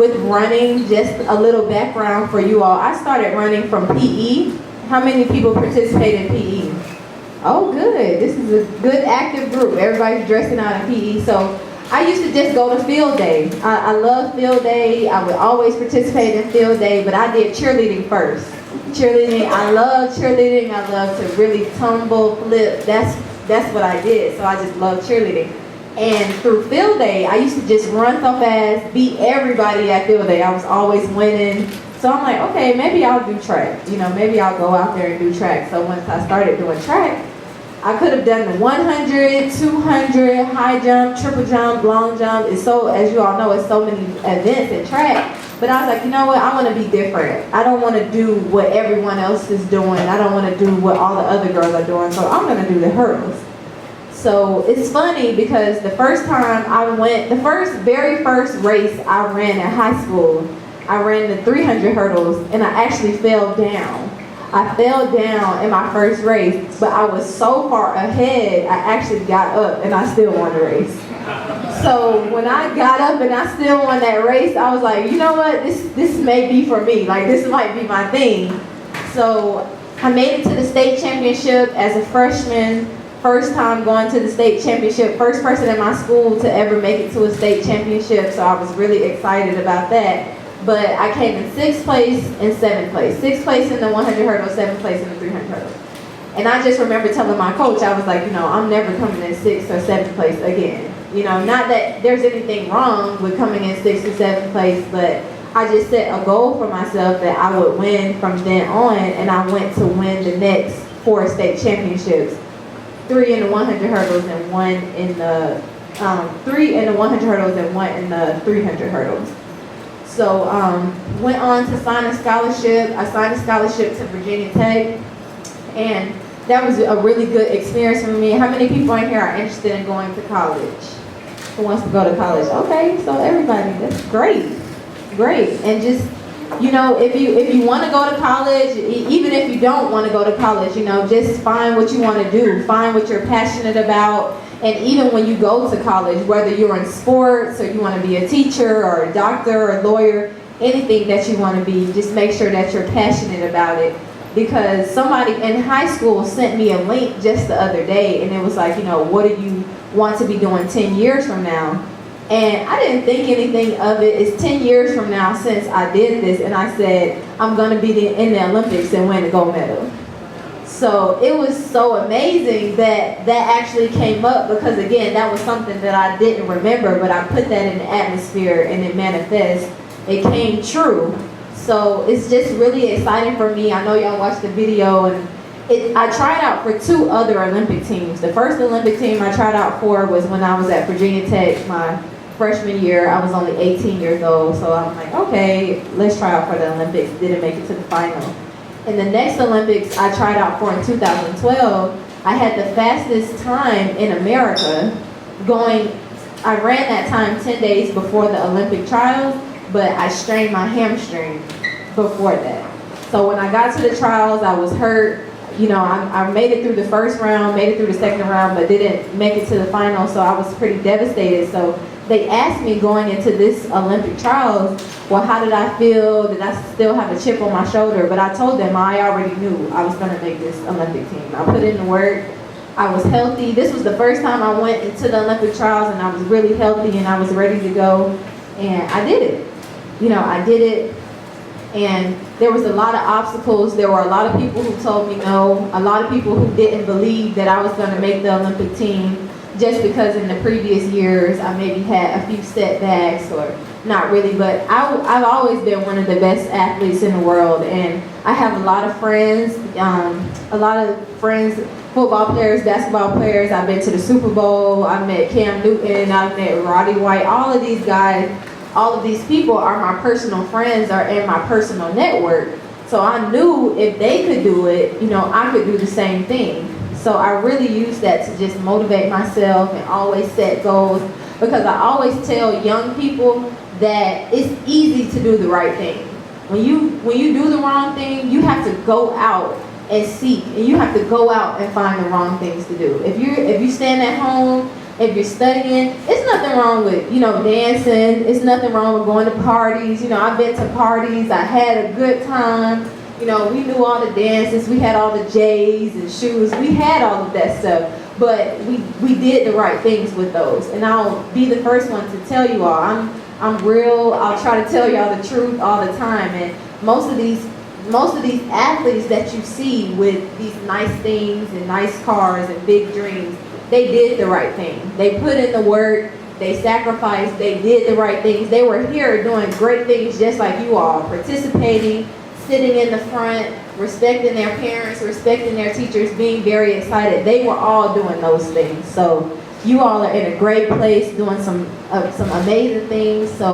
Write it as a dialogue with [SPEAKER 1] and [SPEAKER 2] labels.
[SPEAKER 1] with running, just a little background for you all. I started running from PE. How many people participate in PE? Oh, good. This is a good active group. Everybody's dressing out in PE. So I used to just go to field day. I love field day. I would always participate in field day, but I did cheerleading first. Cheerleading, I love cheerleading. I love to really tumble, flip. That's what I did. So I just love cheerleading. And through field day, I used to just run so fast, beat everybody at field day. I was always winning. So I'm like, okay, maybe I'll do track. Maybe I'll go out there and do track. So once I started doing track, I could have done the 100, 200, high jump, triple jump, long jump. It's so, as you all know, it's so many events in track. But I was like, you know what? I want to be different. I don't want to do what everyone else is doing. I don't want to do what all the other girls are doing. So I'm going to do the hurdles. So it's funny because the first time I went, the very first race I ran in high school, I ran the 300 hurdles and I actually fell down. I fell down in my first race, but I was so far ahead, I actually got up and I still won the race. So when I got up and I still won that race, I was like, you know what, this may be for me. Like, this might be my thing. So I made it to the state championship as a freshman, first time going to the state championship, first person in my school to ever make it to a state championship, so I was really excited about that. But I came in 6th place and 7th place. 6th place in the 100 hurdles, 7th place in the 300 hurdles. And I just remember telling my coach, I was like, I'm never coming in 6th or 7th place again. Not that there's anything wrong with coming in 6th or 7th place, but I just set a goal for myself that I would win from then on, and I went to win the next 4 state championships. 3 in the 100 hurdles and 1 in the, 3 in the 100 hurdles and 1 in the 300 hurdles. So went on to sign a scholarship. I signed a scholarship to Virginia Tech, and that was a really good experience for me. How many people in here are interested in going to college? Who wants to go to college? Okay, so everybody, that's great, great. And just, if you want to go to college, even if you don't want to go to college, just find what you want to do, find what you're passionate about. And even when you go to college, whether you're in sports or you want to be a teacher or a doctor or a lawyer, anything that you want to be, just make sure that you're passionate about it. Because somebody in high school sent me a link just the other day, and it was like, what do you want to be doing 10 years from now? And I didn't think anything of it. It's 10 years from now since I did this, and I said, I'm going to be in the Olympics and win a gold medal. So it was so amazing that actually came up, because again, that was something that I didn't remember, but I put that in the atmosphere and it manifests. It came true. So it's just really exciting for me. I know y'all watched the video, and I tried out for 2 other Olympic teams. The first Olympic team I tried out for was when I was at Virginia Tech my freshman year. I was only 18 years old, so I'm like, okay, let's try out for the Olympics. Didn't make it to the final. In the next Olympics I tried out for in 2012, I had the fastest time in America I ran that time 10 days before the Olympic trials, but I strained my hamstring before that. So when I got to the trials, I was hurt. I made it through the first round, made it through the second round, but didn't make it to the final, so I was pretty devastated. So they asked me going into this Olympic trials, well, how did I feel? Did I still have a chip on my shoulder? But I told them I already knew I was going to make this Olympic team. I put in the work. I was healthy. This was the first time I went into the Olympic trials, and I was really healthy, and I was ready to go, and I did it. I did it, and there was a lot of obstacles. There were a lot of people who told me no, a lot of people who didn't believe that I was going to make the Olympic team, just because in the previous years I maybe had a few setbacks, or not really, but I've always been one of the best athletes in the world, and I have a lot of friends, football players, basketball players. I've been to the Super Bowl, I've met Cam Newton, I've met Roddy White. All of these guys, all of these people are my personal friends, are in my personal network. So I knew if they could do it, I could do the same thing. So I really use that to just motivate myself and always set goals, because I always tell young people that it's easy to do the right thing. When you do the wrong thing, you have to go out and seek, and you have to go out and find the wrong things to do. If you stand at home if you're studying, it's nothing wrong with, dancing. It's nothing wrong with going to parties. I've been to parties. I had a good time. We knew all the dances. We had all the J's and shoes. We had all of that stuff. But we did the right things with those. And I'll be the first one to tell you all, I'm real. I'll try to tell y'all the truth all the time. And most of these athletes that you see with these nice things and nice cars and big dreams, they did the right thing. They put in the work. They sacrificed. They did the right things. They were here doing great things just like you all, participating, sitting in the front, respecting their parents, respecting their teachers, being very excited. They were all doing those things. So you all are in a great place doing some amazing things. So